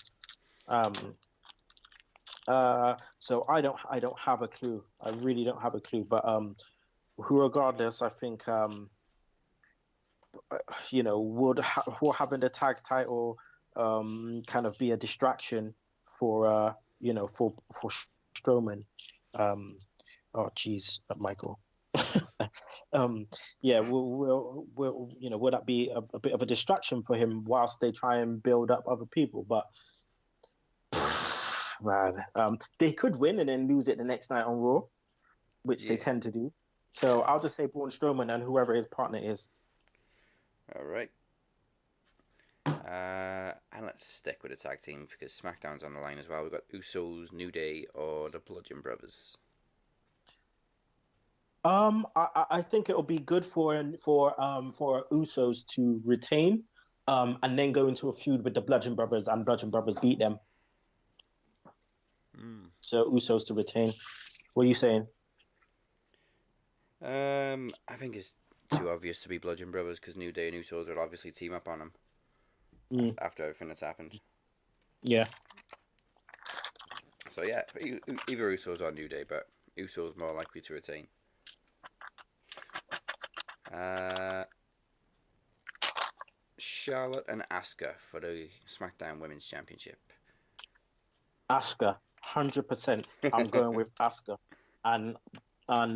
So I don't have a clue. I really don't have a clue. But regardless, I think will having the tag title kind of be a distraction for Strowman. Michael. Will that be a bit of a distraction for him whilst they try and build up other people? But man, they could win and then lose it the next night on Raw, which they tend to do. So I'll just say Braun Strowman and whoever his partner is. All right. And let's stick with the tag team because SmackDown's on the line as well. We've got Usos, New Day, or the Bludgeon Brothers. I think it'll be good for Usos to retain, and then go into a feud with the Bludgeon Brothers and Bludgeon Brothers beat them. So Usos to retain. What are you saying? I think it's too obvious to be Bludgeon Brothers because New Day and Usos will obviously team up on them after everything that's happened. Yeah. So yeah, either Usos or New Day, but Usos more likely to retain. Charlotte and Asuka for the SmackDown Women's Championship. Asuka, 100%. I'm going with Asuka, and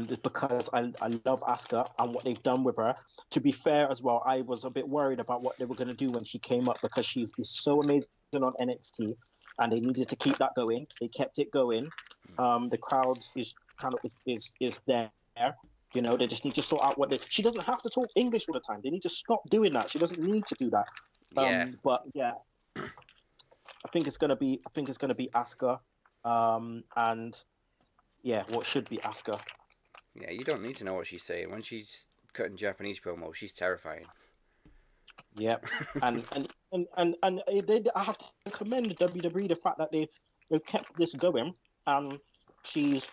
it's because I love Asuka and what they've done with her. To be fair as well, I was a bit worried about what they were going to do when she came up because she's so amazing on NXT, and they needed to keep that going. They kept it going. The crowd is there. You know, they just need to sort out she doesn't have to talk English all the time. They need to stop doing that. She doesn't need to do that. But yeah, I think it's gonna be Asuka. And yeah, what should be Asuka. Yeah, you don't need to know what she's saying. When she's cutting Japanese promo, she's terrifying. Yep. and I have to commend WWE the fact that they've kept this going, and she's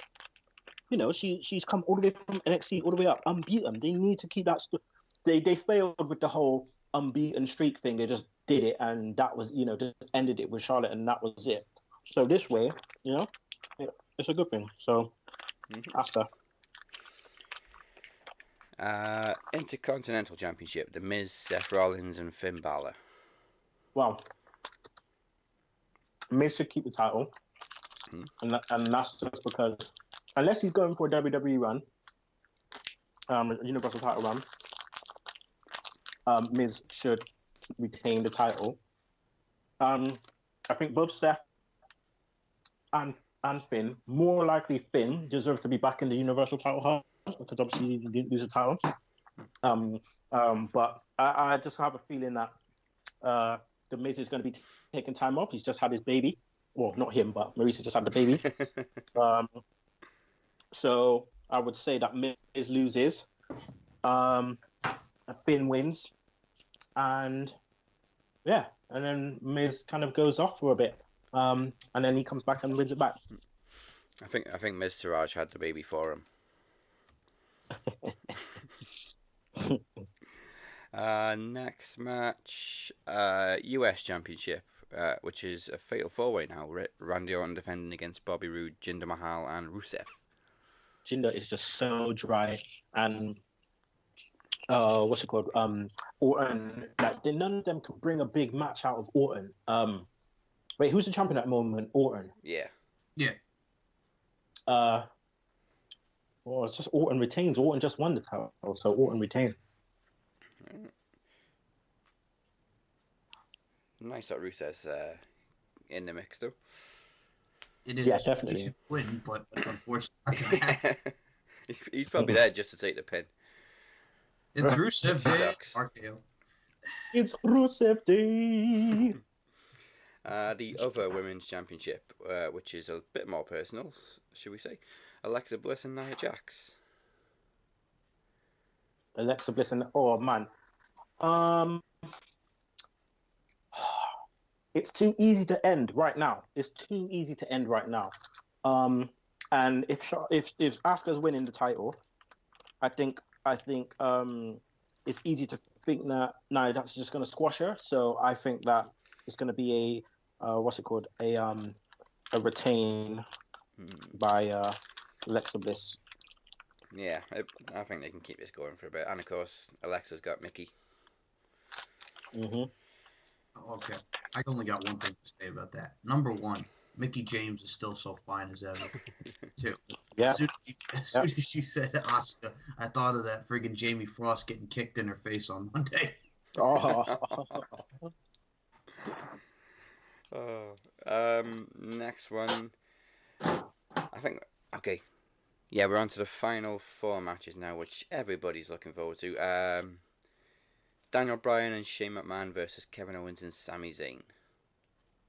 come all the way from NXT all the way up unbeaten. They need to keep that. They failed with the whole unbeaten streak thing. They just did it, and that was just ended it with Charlotte, and that was it. So this way, it's a good thing. So Asuka. Intercontinental Championship: The Miz, Seth Rollins, and Finn Balor. Well, Miz should keep the title, and that's just because unless he's going for a WWE run, Universal title run, Miz should retain the title. I think both Seth and Finn, more likely Finn, deserve to be back in the Universal title hunt because obviously he didn't lose the title. But I just have a feeling that the Miz is going to be taking time off. He's just had his baby. Well, not him, but Marisa just had the baby. So I would say that Miz loses, Finn wins, and then Miz kind of goes off for a bit, and then he comes back and wins it back. I think Miz Taraj had the baby for him. Next match, US Championship, which is a fatal four-way now. Randy Orton defending against Bobby Roode, Jinder Mahal, and Rusev. Jinder is just so dry, and what's it called? Orton, like none of them can bring a big match out of Orton. Wait, who's the champion at the moment? Orton. Yeah. Yeah. Well, it's just Orton retains. Orton just won the title, so Orton retains. Nice that Rusev's in the mix, though. It is. Yeah, He definitely. should win, but it's unfortunate. He's probably there just to take the pin. It's Rusev Day. Sucks. RKO. It's Rusev Day. The other women's championship, which is a bit more personal, should we say? Alexa Bliss and Nia Jax. Alexa Bliss and oh man, it's too easy to end right now. It's too easy to end right now. And if Asuka's winning the title, I think it's easy to think that Nia Jax is just going to squash her. So I think that it's going to be a retain by Alexa Bliss. Yeah, I think they can keep this going for a bit. And of course, Alexa's got Mickey. Mm-hmm. Okay, I only got one thing to say about that. Number one, Mickey James is still so fine as ever. Two, Yeah. as soon as she said Asuka, I thought of that friggin' Jamie Frost getting kicked in her face on Monday. Next one. I think, okay. Yeah, we're on to the final 4 matches now, which everybody's looking forward to. Daniel Bryan and Shane McMahon versus Kevin Owens and Sami Zayn.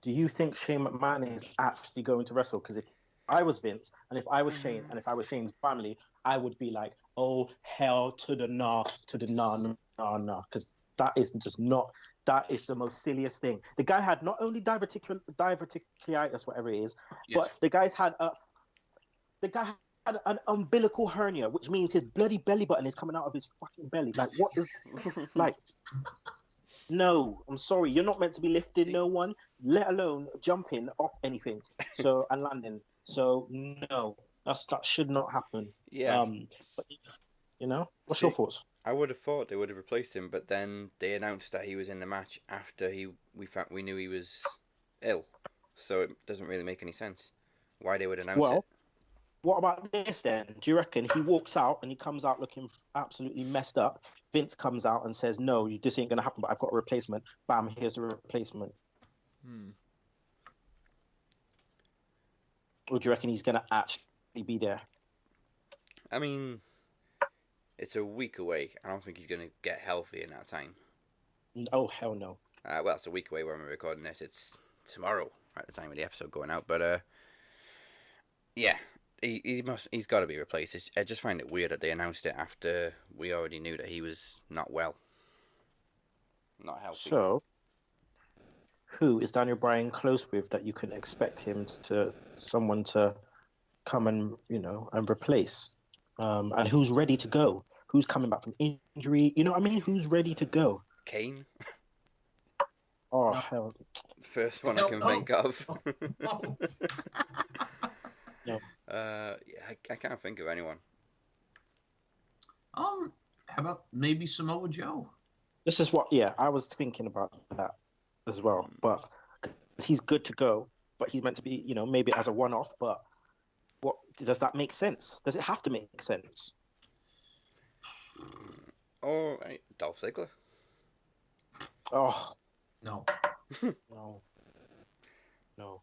Do you think Shane McMahon is actually going to wrestle? Because if I was Vince, and if I was Shane, and if I was Shane's family, I would be like, oh, hell to the nah, because that is just not, that is the most silliest thing. The guy had not only diverticulitis, whatever it is, but the guy had an umbilical hernia, which means his bloody belly button is coming out of his fucking belly. Like, what is, like, no, I'm sorry, you're not meant to be lifting no one, let alone jumping off anything, so, and landing. So, no, that should not happen. Yeah. But, you know, what's your thoughts? I would have thought they would have replaced him, but then they announced that he was in the match after we knew he was ill. So it doesn't really make any sense why they would announce it. What about this then? Do you reckon he walks out and he comes out looking absolutely messed up? Vince comes out and says, no, this ain't going to happen, but I've got a replacement. Bam, here's the replacement. Or do you reckon he's going to actually be there? I mean, it's a week away. I don't think he's going to get healthy in that time. Oh, hell no. Well, it's a week away when we're recording this. It's tomorrow at the time of the episode going out. But, yeah. He's got to be replaced. I just find it weird that they announced it after we already knew that he was not well, not healthy. So, who is Daniel Bryan close with that you can expect him someone to come and and replace? And who's ready to go? Who's coming back from injury? You know what I mean? Who's ready to go? Kane. Oh hell! First one I can think of. No. I can't think of anyone. How about maybe Samoa Joe? This is what, I was thinking about that as well. But he's good to go, but he's meant to be, maybe as a one-off. But what does that make sense? Does it have to make sense? Oh, Dolph Ziggler. Oh No. No.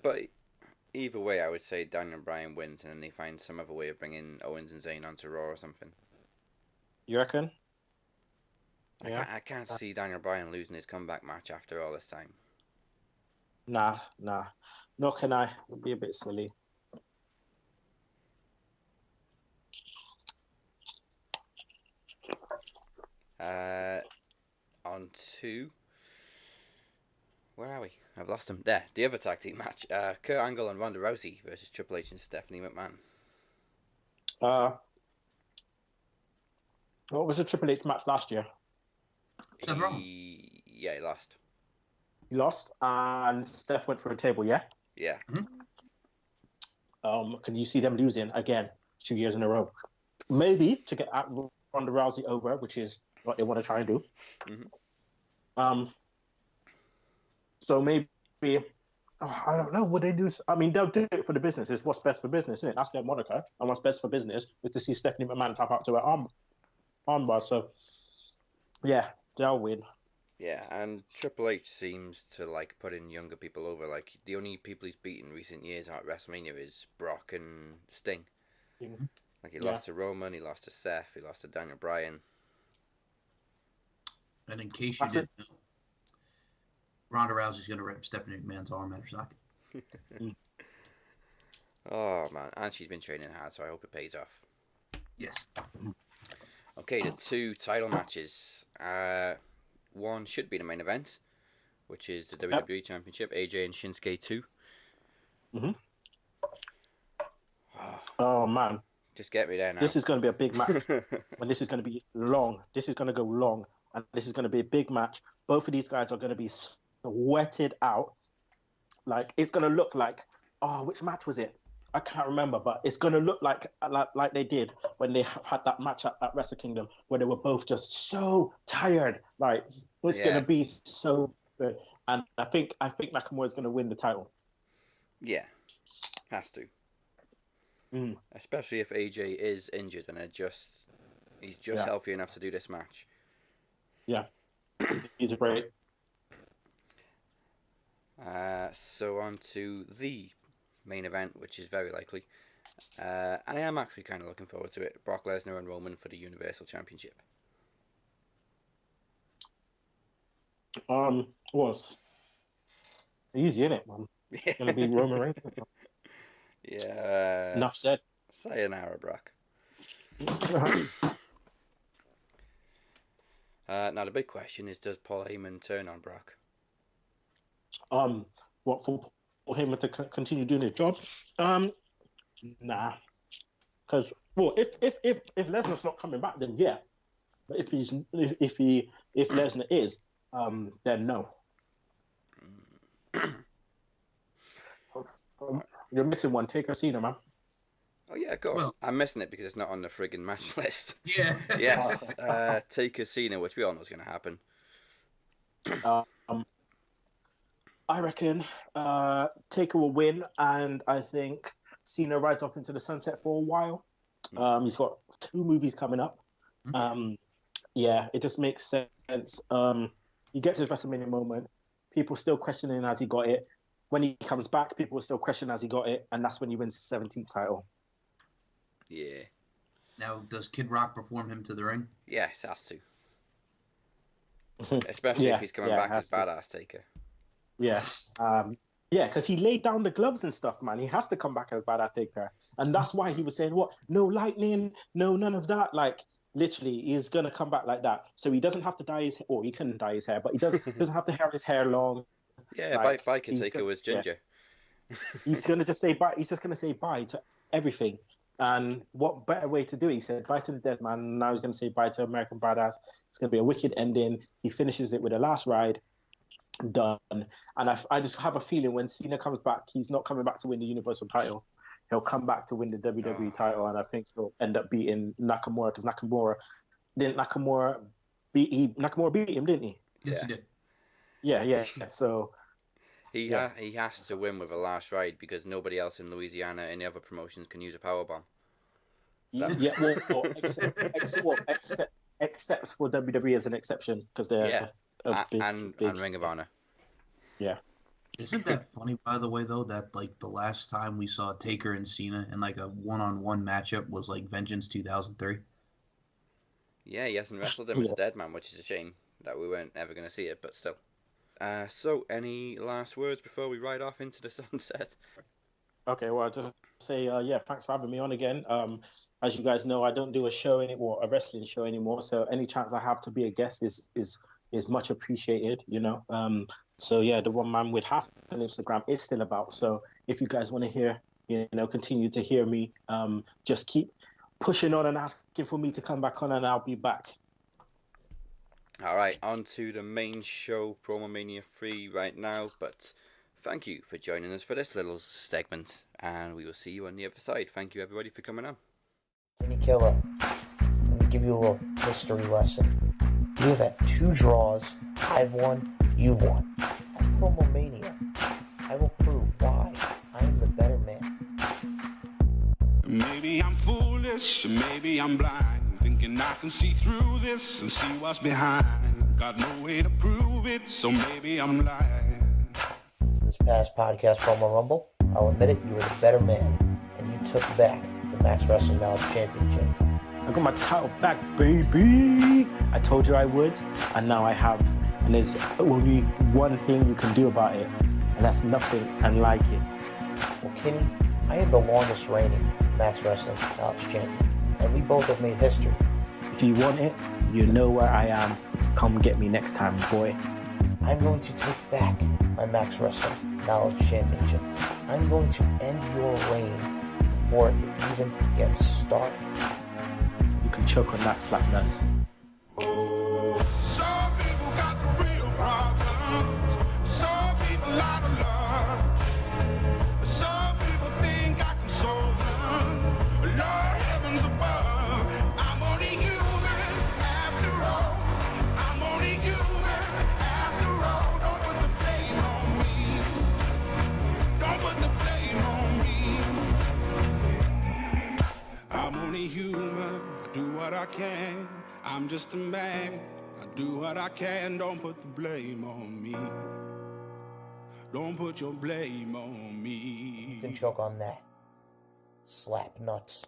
But either way, I would say Daniel Bryan wins, and then they find some other way of bringing Owens and Zayn onto Raw or something. You reckon? Yeah. I can't see Daniel Bryan losing his comeback match after all this time. Nah. Nor can I. It'd be a bit silly. On to... Where are we? I've lost him. There, the other tag team match. Kurt Angle and Ronda Rousey versus Triple H and Stephanie McMahon. What was the Triple H match last year? Seth Rollins. Yeah, he lost. He lost, and Steph went for a table, yeah? Yeah. Can you see them losing again 2 years in a row? Maybe to get Ronda Rousey over, which is what they want to try and do. So maybe I don't know. Would they do? I mean, they'll do it for the business. It's what's best for business, isn't it? That's their moniker. And what's best for business is to see Stephanie McMahon tap out to her armbar. So, yeah, they'll win. Yeah, and Triple H seems to like putting younger people over. Like the only people he's beaten in recent years at WrestleMania is Brock and Sting. Mm-hmm. Like he lost to Roman, he lost to Seth, he lost to Daniel Bryan. And in case you didn't know, Ronda Rousey's going to rip Stephanie McMahon's arm out her socket. Oh man, and she's been training hard, so I hope it pays off. Yes. Okay, the 2 title matches. One should be the main event, which is the WWE Championship, AJ and Shinsuke 2. Mm-hmm. Oh man, just get me there now. This is going to be a big match. And this is going to be long. This is going to go long, and this is going to be a big match. Both of these guys are going to be sweated out. Like it's going to look like, which match was it? I can't remember, but it's going to look like they did when they had that match at Wrestle Kingdom, where they were both just so tired. Like it's going to be so good, and I think Nakamura is going to win the title. Yeah, has to. Especially if AJ is injured and he's just healthy enough to do this match. Yeah, he's a great. So on to the main event, which is very likely, and I am actually kind of looking forward to it. Brock Lesnar and Roman for the Universal Championship. Was easy, innit, man? It's gonna be Roman Reigns. Yeah. Enough said. Sayonara, Brock. Now the big question is: does Paul Heyman turn on Brock? What for Paul Heyman to continue doing his job? Nah. Because if Lesnar's not coming back, then yeah. But if Lesnar is, then no. You're missing one. Take a Cena, man. Oh yeah, of course. Well, I'm missing it because it's not on the friggin' match list. Yeah. Yes. Take Cena, which we all know is going to happen. I reckon Taker will win, and I think Cena rides off into the sunset for a while. He's got 2 movies coming up. Yeah, it just makes sense. You get to the WrestleMania moment, people still questioning has he got it. When he comes back, people will still question has he got it, and that's when he wins the 17th title. Yeah. Now, does Kid Rock perform him to the ring? Yes, has to. Especially if he's coming back as Badass Taker. Yeah. Because he laid down the gloves and stuff, man. He has to come back as Badass Taker. And that's why he was saying, what? No lightning, no none of that. Like, literally, he's going to come back like that. So he doesn't have to dye his hair. Or he couldn't dye his hair, but he doesn't have to hair his hair long. Yeah, like, Biker Taker was ginger. Yeah. He's going to just say bye. He's just going to say bye to everything. And what better way to do it? He said bye to the dead man. Now he's going to say bye to American Badass. It's going to be a wicked ending. He finishes it with a last ride. Done. And I just have a feeling when Cena comes back, he's not coming back to win the Universal title. He'll come back to win the WWE title, and I think he'll end up beating Nakamura, because Nakamura beat him, didn't he? Yes, he did. Yeah. So he has to win with a last ride because nobody else in Louisiana, any other promotions, can use a powerbomb. Except for WWE as an exception, because they're and Ring of Honor. Yeah. Isn't that funny, by the way, though, that like the last time we saw Taker and Cena in like a one-on-one matchup was like Vengeance 2003? Yeah, he hasn't wrestled him as a dead man, which is a shame that we weren't ever going to see it, but still. So, any last words before we ride off into the sunset? Okay, well, I'll just say, thanks for having me on again. As you guys know, I don't do a show anymore, a wrestling show anymore, so any chance I have to be a guest is much appreciated, you know. So yeah, the One Man with Half on Instagram is still about. So if you guys want to hear, continue to hear me, just keep pushing on and asking for me to come back on, and I'll be back. All right, on to the main show, PromoMania 3 right now. But thank you for joining us for this little segment, and we will see you on the other side. Thank you everybody for coming on. Kinny Killa, let me give you a little history lesson. We have had 2 draws. I've won, you've won. At PromoMania, I I will prove why I am the better man. Maybe I'm foolish, maybe I'm blind, thinking I can see through this and see what's behind. Got no way to prove it, so maybe I'm lying. In this past podcast, Promo Rumble, I'll admit it, you were the better man, and you took back the Max Wrestling Knowledge Championship. I got my title back, baby. I told you I would, and now I have. And there's only one thing you can do about it, and that's nothing and like it. Well, Kenny, I am the longest reigning Max Wrestling Knowledge Champion, and we both have made history. If you want it, you know where I am. Come get me next time, boy. I'm going to take back my Max Wrestling Knowledge Championship. I'm going to end your reign before it even gets started. You can choke on that, slap nuts. Some people got the real problems. Some people out of love. Some people think I can solve them. Lord heavens above, I'm only human after all. I'm only human after all. Don't put the blame on me. Don't put the blame on me. I'm only human. I do what I can. I'm just a man. I do what I can. Don't put the blame on me. Don't put your blame on me. You can choke on that. Slap nuts.